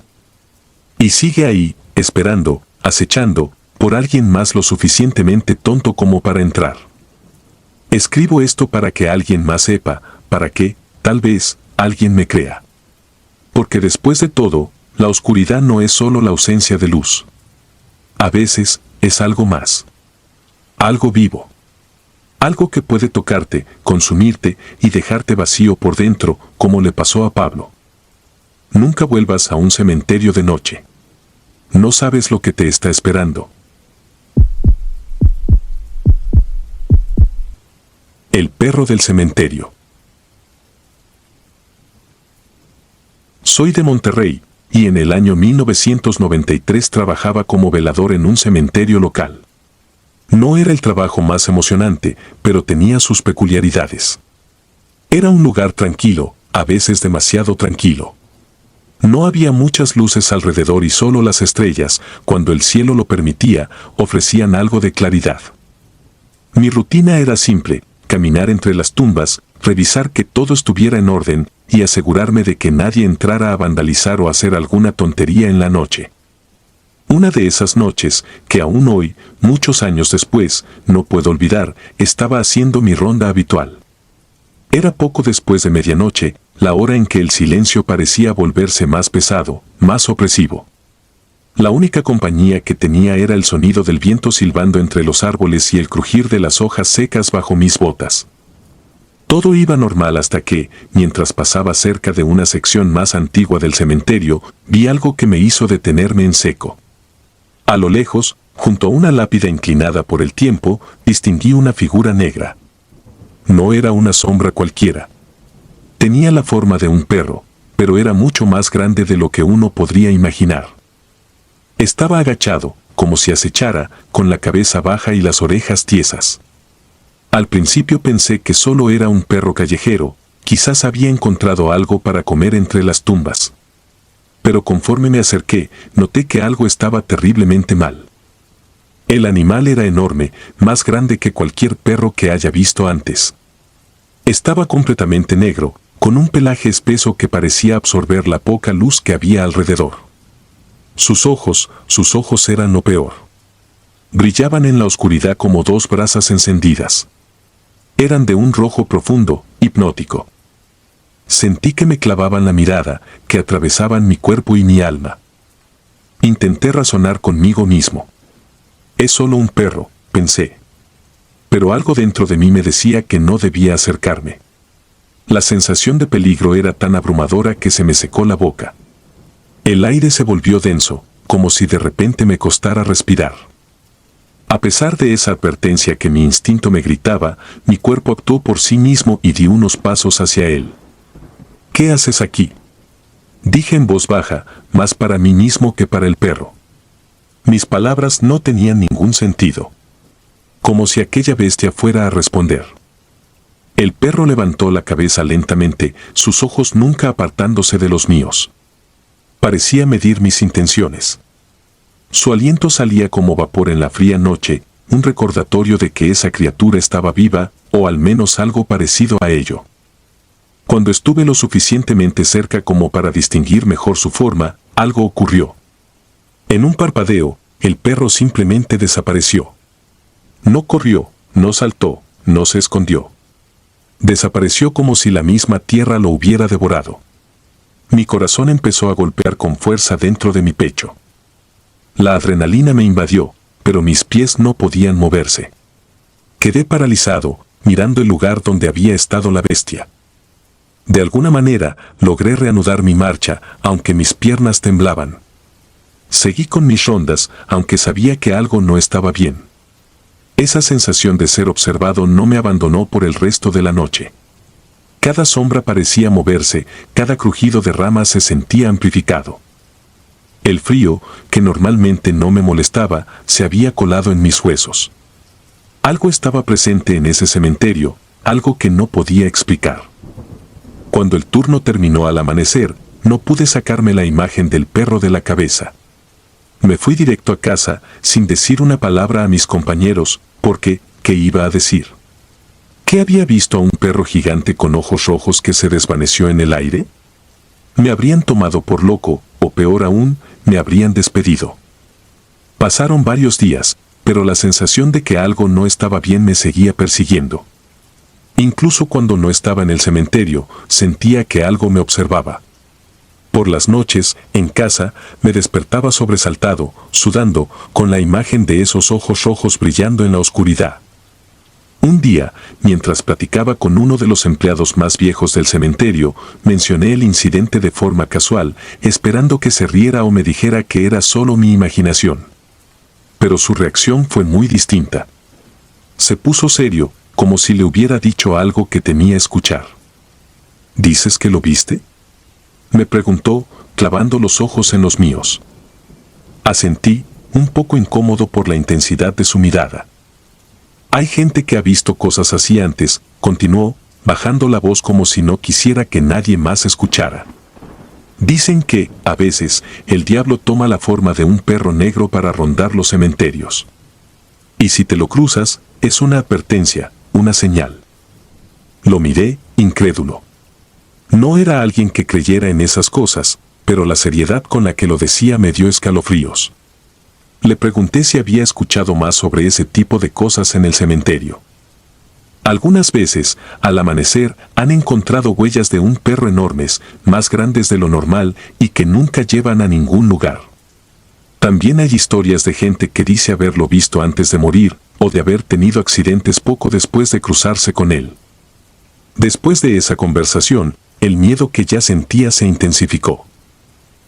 Y sigue ahí, esperando, acechando, por alguien más lo suficientemente tonto como para entrar. Escribo esto para que alguien más sepa, para que, tal vez, alguien me crea. Porque después de todo, la oscuridad no es solo la ausencia de luz. A veces, es algo más. Algo vivo. Algo que puede tocarte, consumirte y dejarte vacío por dentro, como le pasó a Pablo. Nunca vuelvas a un cementerio de noche. No sabes lo que te está esperando. El perro del cementerio. Soy de Monterrey, y en el año 1993 trabajaba como velador en un cementerio local. No era el trabajo más emocionante, pero tenía sus peculiaridades. Era un lugar tranquilo, a veces demasiado tranquilo. No había muchas luces alrededor y solo las estrellas, cuando el cielo lo permitía, ofrecían algo de claridad. Mi rutina era simple: caminar entre las tumbas, revisar que todo estuviera en orden y asegurarme de que nadie entrara a vandalizar o hacer alguna tontería en la noche. Una de esas noches, que aún hoy, muchos años después, no puedo olvidar, estaba haciendo mi ronda habitual. Era poco después de medianoche, la hora en que el silencio parecía volverse más pesado, más opresivo. La única compañía que tenía era el sonido del viento silbando entre los árboles y el crujir de las hojas secas bajo mis botas. Todo iba normal hasta que, mientras pasaba cerca de una sección más antigua del cementerio, vi algo que me hizo detenerme en seco. A lo lejos, junto a una lápida inclinada por el tiempo, distinguí una figura negra. No era una sombra cualquiera. Tenía la forma de un perro, pero era mucho más grande de lo que uno podría imaginar. Estaba agachado, como si acechara, con la cabeza baja y las orejas tiesas. Al principio pensé que solo era un perro callejero, quizás había encontrado algo para comer entre las tumbas. Pero conforme me acerqué, noté que algo estaba terriblemente mal. El animal era enorme, más grande que cualquier perro que haya visto antes. Estaba completamente negro, con un pelaje espeso que parecía absorber la poca luz que había alrededor. Sus ojos eran lo peor. Brillaban en la oscuridad como dos brasas encendidas. Eran de un rojo profundo, hipnótico. Sentí que me clavaban la mirada, que atravesaban mi cuerpo y mi alma. Intenté razonar conmigo mismo. Es solo un perro, pensé. Pero algo dentro de mí me decía que no debía acercarme. La sensación de peligro era tan abrumadora que se me secó la boca. El aire se volvió denso, como si de repente me costara respirar. A pesar de esa advertencia que mi instinto me gritaba, mi cuerpo actuó por sí mismo y di unos pasos hacia él. ¿Qué haces aquí?, dije en voz baja, más para mí mismo que para el perro. Mis palabras no tenían ningún sentido. Como si aquella bestia fuera a responder. El perro levantó la cabeza lentamente, sus ojos nunca apartándose de los míos. Parecía medir mis intenciones. Su aliento salía como vapor en la fría noche, un recordatorio de que esa criatura estaba viva, o al menos algo parecido a ello. Cuando estuve lo suficientemente cerca como para distinguir mejor su forma, algo ocurrió. En un parpadeo, el perro simplemente desapareció. No corrió, no saltó, no se escondió. Desapareció como si la misma tierra lo hubiera devorado. Mi corazón empezó a golpear con fuerza dentro de mi pecho. La adrenalina me invadió, pero mis pies no podían moverse. Quedé paralizado, mirando el lugar donde había estado la bestia. De alguna manera, logré reanudar mi marcha, aunque mis piernas temblaban. Seguí con mis rondas, aunque sabía que algo no estaba bien. Esa sensación de ser observado no me abandonó por el resto de la noche. Cada sombra parecía moverse, cada crujido de ramas se sentía amplificado. El frío, que normalmente no me molestaba, se había colado en mis huesos. Algo estaba presente en ese cementerio, algo que no podía explicar. Cuando el turno terminó al amanecer, no pude sacarme la imagen del perro de la cabeza. Me fui directo a casa, sin decir una palabra a mis compañeros, porque, ¿qué iba a decir? ¿Qué había visto a un perro gigante con ojos rojos que se desvaneció en el aire? Me habrían tomado por loco, o peor aún, me habrían despedido. Pasaron varios días, pero la sensación de que algo no estaba bien me seguía persiguiendo. Incluso cuando no estaba en el cementerio, sentía que algo me observaba. Por las noches, en casa, me despertaba sobresaltado, sudando, con la imagen de esos ojos rojos brillando en la oscuridad. Un día, mientras platicaba con uno de los empleados más viejos del cementerio, mencioné el incidente de forma casual, esperando que se riera o me dijera que era solo mi imaginación. Pero su reacción fue muy distinta. Se puso serio, como si le hubiera dicho algo que temía escuchar. ¿Dices que lo viste?, me preguntó, clavando los ojos en los míos. Asentí, un poco incómodo por la intensidad de su mirada. Hay gente que ha visto cosas así antes, continuó, bajando la voz como si no quisiera que nadie más escuchara. Dicen que, a veces, el diablo toma la forma de un perro negro para rondar los cementerios. Y si te lo cruzas, es una advertencia, una señal. Lo miré, incrédulo. No era alguien que creyera en esas cosas, pero la seriedad con la que lo decía me dio escalofríos. Le pregunté si había escuchado más sobre ese tipo de cosas en el cementerio. Algunas veces, al amanecer, han encontrado huellas de un perro enormes, más grandes de lo normal y que nunca llevan a ningún lugar. También hay historias de gente que dice haberlo visto antes de morir, o de haber tenido accidentes poco después de cruzarse con él. Después de esa conversación, el miedo que ya sentía se intensificó.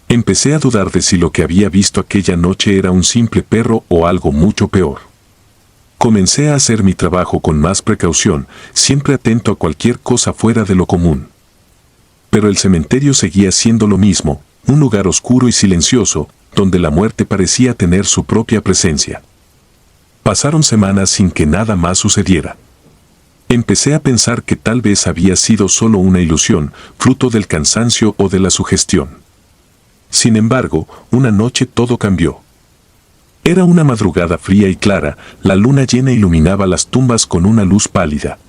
Empecé a dudar de si lo que había visto aquella noche era un simple perro o algo mucho peor. Comencé a hacer mi trabajo con más precaución, siempre atento a cualquier cosa fuera de lo común. Pero el cementerio seguía siendo lo mismo, un lugar oscuro y silencioso, donde la muerte parecía tener su propia presencia. Pasaron semanas sin que nada más sucediera. Empecé a pensar que tal vez había sido solo una ilusión, fruto del cansancio o de la sugestión. Sin embargo, una noche todo cambió. Era una madrugada fría y clara, la luna llena iluminaba las tumbas con una luz pálida.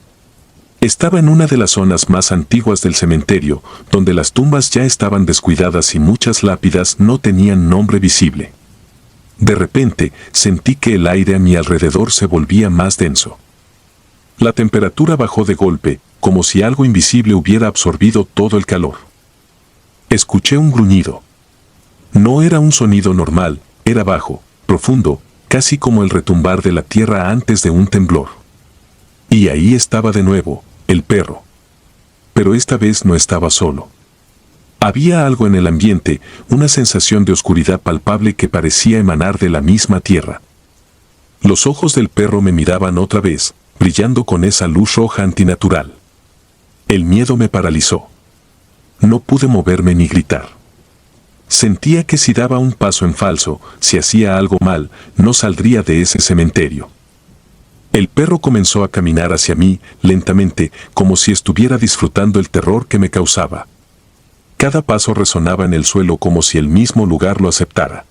Estaba en una de las zonas más antiguas del cementerio, donde las tumbas ya estaban descuidadas y muchas lápidas no tenían nombre visible. De repente, sentí que el aire a mi alrededor se volvía más denso. La temperatura bajó de golpe, como si algo invisible hubiera absorbido todo el calor. Escuché un gruñido. No era un sonido normal, era bajo, profundo, casi como el retumbar de la tierra antes de un temblor. Y ahí estaba de nuevo, el perro. Pero esta vez no estaba solo. Había algo en el ambiente, una sensación de oscuridad palpable que parecía emanar de la misma tierra. Los ojos del perro me miraban otra vez, brillando con esa luz roja antinatural. El miedo me paralizó. No pude moverme ni gritar. Sentía que si daba un paso en falso, si hacía algo mal, no saldría de ese cementerio. El perro comenzó a caminar hacia mí, lentamente, como si estuviera disfrutando el terror que me causaba. Cada paso resonaba en el suelo como si el mismo lugar lo aceptara.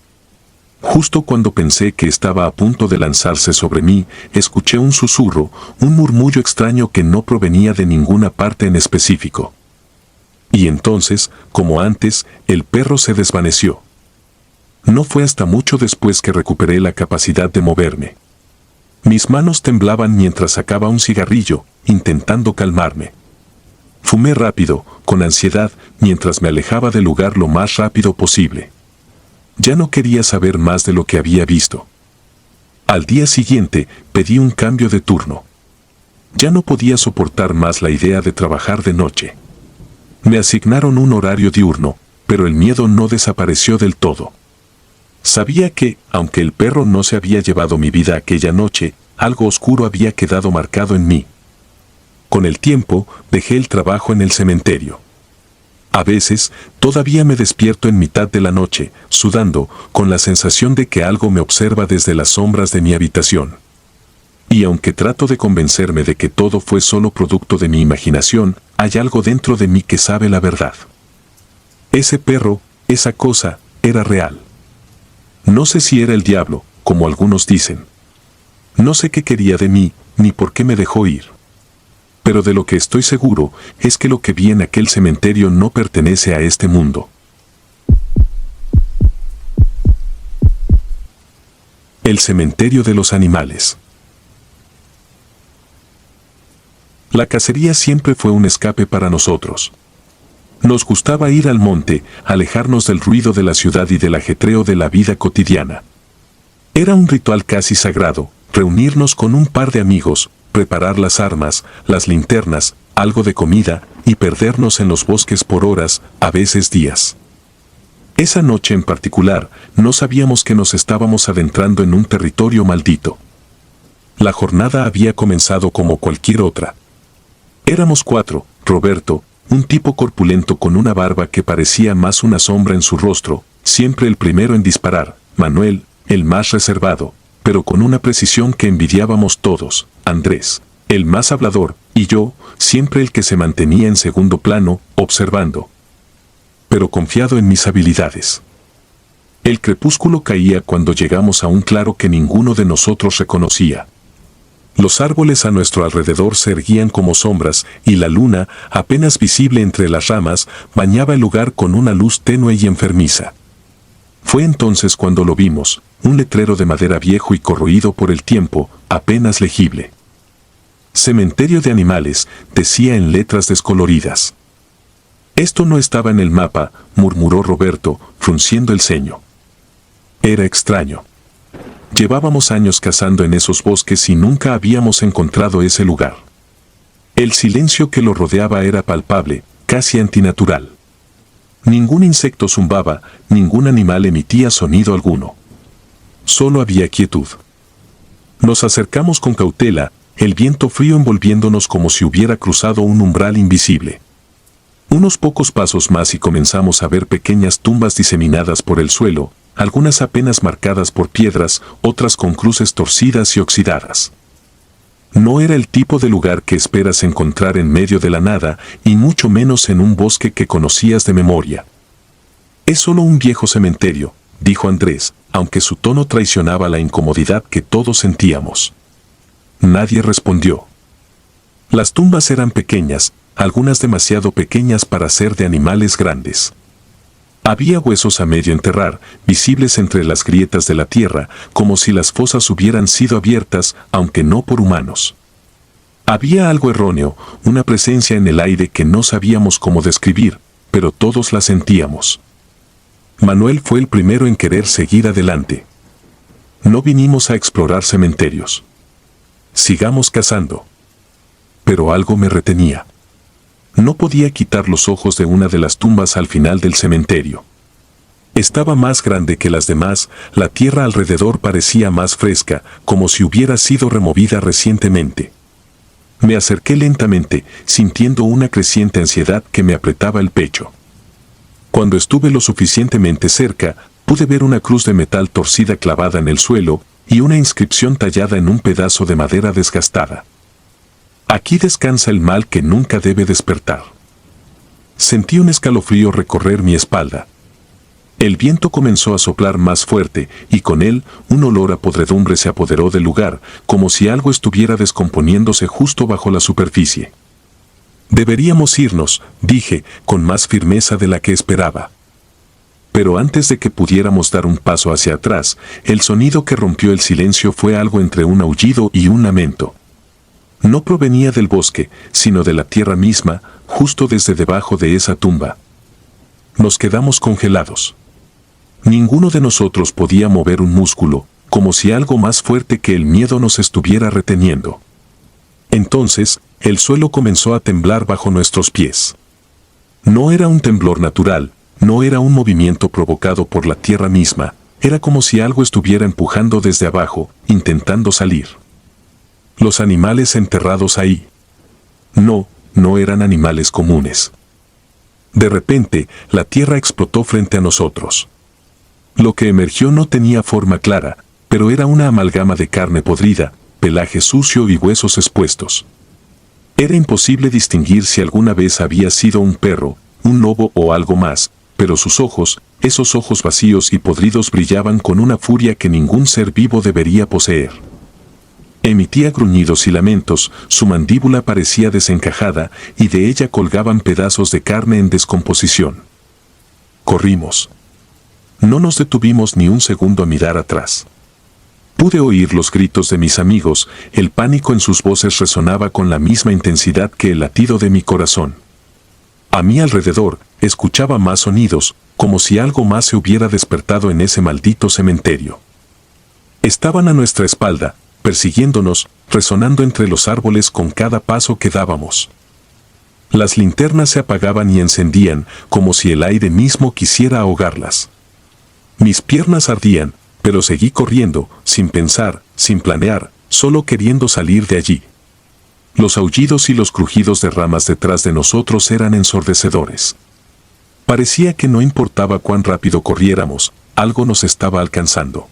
Justo cuando pensé que estaba a punto de lanzarse sobre mí, escuché un susurro, un murmullo extraño que no provenía de ninguna parte en específico. Y entonces, como antes, el perro se desvaneció. No fue hasta mucho después que recuperé la capacidad de moverme. Mis manos temblaban mientras sacaba un cigarrillo, intentando calmarme. Fumé rápido, con ansiedad, mientras me alejaba del lugar lo más rápido posible. Ya no quería saber más de lo que había visto. Al día siguiente, pedí un cambio de turno. Ya no podía soportar más la idea de trabajar de noche. Me asignaron un horario diurno, pero el miedo no desapareció del todo. Sabía que, aunque el perro no se había llevado mi vida aquella noche, algo oscuro había quedado marcado en mí. Con el tiempo, dejé el trabajo en el cementerio. A veces, todavía me despierto en mitad de la noche, sudando, con la sensación de que algo me observa desde las sombras de mi habitación. Y aunque trato de convencerme de que todo fue solo producto de mi imaginación, hay algo dentro de mí que sabe la verdad. Ese perro, esa cosa, era real. No sé si era el diablo, como algunos dicen. No sé qué quería de mí, ni por qué me dejó ir. Pero de lo que estoy seguro es que lo que vi en aquel cementerio no pertenece a este mundo. El cementerio de los animales. La cacería siempre fue un escape para nosotros. Nos gustaba ir al monte, alejarnos del ruido de la ciudad y del ajetreo de la vida cotidiana. Era un ritual casi sagrado, reunirnos con un par de amigos, preparar las armas, las linternas, algo de comida y perdernos en los bosques por horas, a veces días. Esa noche en particular, no sabíamos que nos estábamos adentrando en un territorio maldito. La jornada había comenzado como cualquier otra. Éramos 4, Roberto, un tipo corpulento con una barba que parecía más una sombra en su rostro, siempre el primero en disparar, Manuel, el más reservado, pero con una precisión que envidiábamos todos, Andrés, el más hablador, y yo, siempre el que se mantenía en segundo plano, observando, pero confiado en mis habilidades. El crepúsculo caía cuando llegamos a un claro que ninguno de nosotros reconocía. Los árboles a nuestro alrededor se erguían como sombras y la luna, apenas visible entre las ramas, bañaba el lugar con una luz tenue y enfermiza. Fue entonces cuando lo vimos, un letrero de madera viejo y corroído por el tiempo, apenas legible. Cementerio de animales, decía en letras descoloridas. Esto no estaba en el mapa, murmuró Roberto, frunciendo el ceño. Era extraño. Llevábamos años cazando en esos bosques y nunca habíamos encontrado ese lugar. El silencio que lo rodeaba era palpable, casi antinatural. Ningún insecto zumbaba, ningún animal emitía sonido alguno. Solo había quietud. Nos acercamos con cautela, el viento frío envolviéndonos como si hubiera cruzado un umbral invisible. Unos pocos pasos más y comenzamos a ver pequeñas tumbas diseminadas por el suelo, algunas apenas marcadas por piedras, otras con cruces torcidas y oxidadas. No era el tipo de lugar que esperas encontrar en medio de la nada, y mucho menos en un bosque que conocías de memoria. Es solo un viejo cementerio, dijo Andrés, aunque su tono traicionaba la incomodidad que todos sentíamos. Nadie respondió. Las tumbas eran pequeñas, algunas demasiado pequeñas para ser de animales grandes. Había huesos a medio enterrar, visibles entre las grietas de la tierra, como si las fosas hubieran sido abiertas, aunque no por humanos. Había algo erróneo, una presencia en el aire que no sabíamos cómo describir, pero todos la sentíamos. Manuel fue el primero en querer seguir adelante. No vinimos a explorar cementerios. Sigamos cazando. Pero algo me retenía. No podía quitar los ojos de una de las tumbas al final del cementerio. Estaba más grande que las demás, la tierra alrededor parecía más fresca, como si hubiera sido removida recientemente. Me acerqué lentamente, sintiendo una creciente ansiedad que me apretaba el pecho. Cuando estuve lo suficientemente cerca, pude ver una cruz de metal torcida clavada en el suelo y una inscripción tallada en un pedazo de madera desgastada. Aquí descansa el mal que nunca debe despertar. Sentí un escalofrío recorrer mi espalda. El viento comenzó a soplar más fuerte y con él un olor a podredumbre se apoderó del lugar, como si algo estuviera descomponiéndose justo bajo la superficie. Deberíamos irnos, dije, con más firmeza de la que esperaba. Pero antes de que pudiéramos dar un paso hacia atrás, el sonido que rompió el silencio fue algo entre un aullido y un lamento. No provenía del bosque, sino de la tierra misma, justo desde debajo de esa tumba. Nos quedamos congelados. Ninguno de nosotros podía mover un músculo, como si algo más fuerte que el miedo nos estuviera reteniendo. Entonces, el suelo comenzó a temblar bajo nuestros pies. No era un temblor natural, no era un movimiento provocado por la tierra misma, era como si algo estuviera empujando desde abajo, intentando salir. Los animales enterrados ahí. No eran animales comunes. De repente, la tierra explotó frente a nosotros. Lo que emergió no tenía forma clara, pero era una amalgama de carne podrida, pelaje sucio y huesos expuestos. Era imposible distinguir si alguna vez había sido un perro, un lobo o algo más, pero sus ojos, esos ojos vacíos y podridos, brillaban con una furia que ningún ser vivo debería poseer. Emitía gruñidos y lamentos, su mandíbula parecía desencajada y de ella colgaban pedazos de carne en descomposición. Corrimos. No nos detuvimos ni un segundo a mirar atrás. Pude oír los gritos de mis amigos, el pánico en sus voces resonaba con la misma intensidad que el latido de mi corazón. A mi alrededor, escuchaba más sonidos, como si algo más se hubiera despertado en ese maldito cementerio. Estaban a nuestra espalda, persiguiéndonos, resonando entre los árboles con cada paso que dábamos. Las linternas se apagaban y encendían, como si el aire mismo quisiera ahogarlas. Mis piernas ardían, pero seguí corriendo, sin pensar, sin planear, solo queriendo salir de allí. Los aullidos y los crujidos de ramas detrás de nosotros eran ensordecedores. Parecía que no importaba cuán rápido corriéramos, algo nos estaba alcanzando.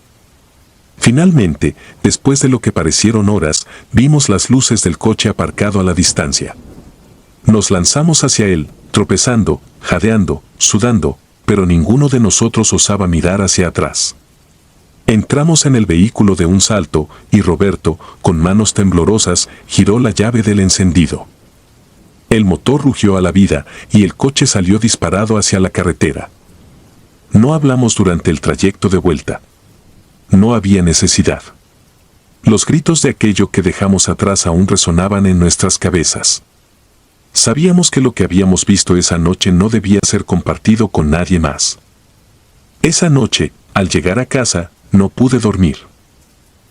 Finalmente, después de lo que parecieron horas, vimos las luces del coche aparcado a la distancia. Nos lanzamos hacia él, tropezando, jadeando, sudando, pero ninguno de nosotros osaba mirar hacia atrás. Entramos en el vehículo de un salto y Roberto, con manos temblorosas, giró la llave del encendido. El motor rugió a la vida y el coche salió disparado hacia la carretera. No hablamos durante el trayecto de vuelta. No había necesidad. Los gritos de aquello que dejamos atrás aún resonaban en nuestras cabezas. Sabíamos que lo que habíamos visto esa noche no debía ser compartido con nadie más. Esa noche, al llegar a casa, no pude dormir.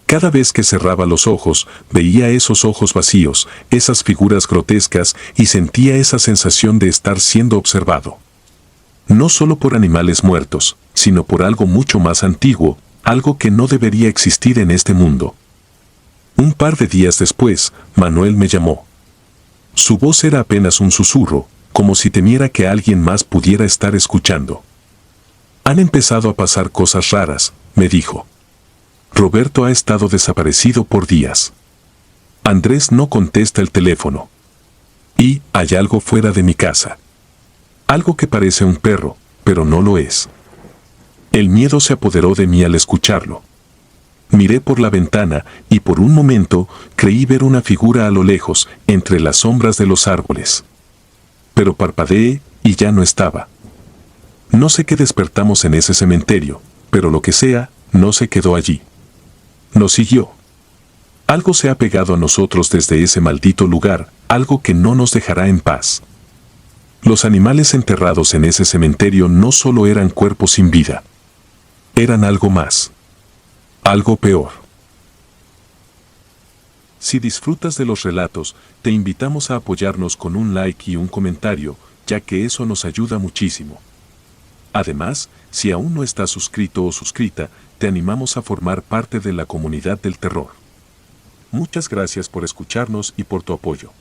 Cada vez que cerraba los ojos, veía esos ojos vacíos, esas figuras grotescas y sentía esa sensación de estar siendo observado. No solo por animales muertos, sino por algo mucho más antiguo, algo que no debería existir en este mundo. Un par de días después, Manuel me llamó. Su voz era apenas un susurro, como si temiera que alguien más pudiera estar escuchando. Han empezado a pasar cosas raras, me dijo. Roberto ha estado desaparecido por días. Andrés no contesta el teléfono. Y hay algo fuera de mi casa. Algo que parece un perro, pero no lo es. El miedo se apoderó de mí al escucharlo. Miré por la ventana y por un momento creí ver una figura a lo lejos, entre las sombras de los árboles. Pero parpadeé y ya no estaba. No sé qué despertamos en ese cementerio, pero lo que sea, no se quedó allí. Nos siguió. Algo se ha pegado a nosotros desde ese maldito lugar, algo que no nos dejará en paz. Los animales enterrados en ese cementerio no solo eran cuerpos sin vida. Eran algo más. Algo peor. Si disfrutas de los relatos, te invitamos a apoyarnos con un like y un comentario, ya que eso nos ayuda muchísimo. Además, si aún no estás suscrito o suscrita, te animamos a formar parte de la comunidad del terror. Muchas gracias por escucharnos y por tu apoyo.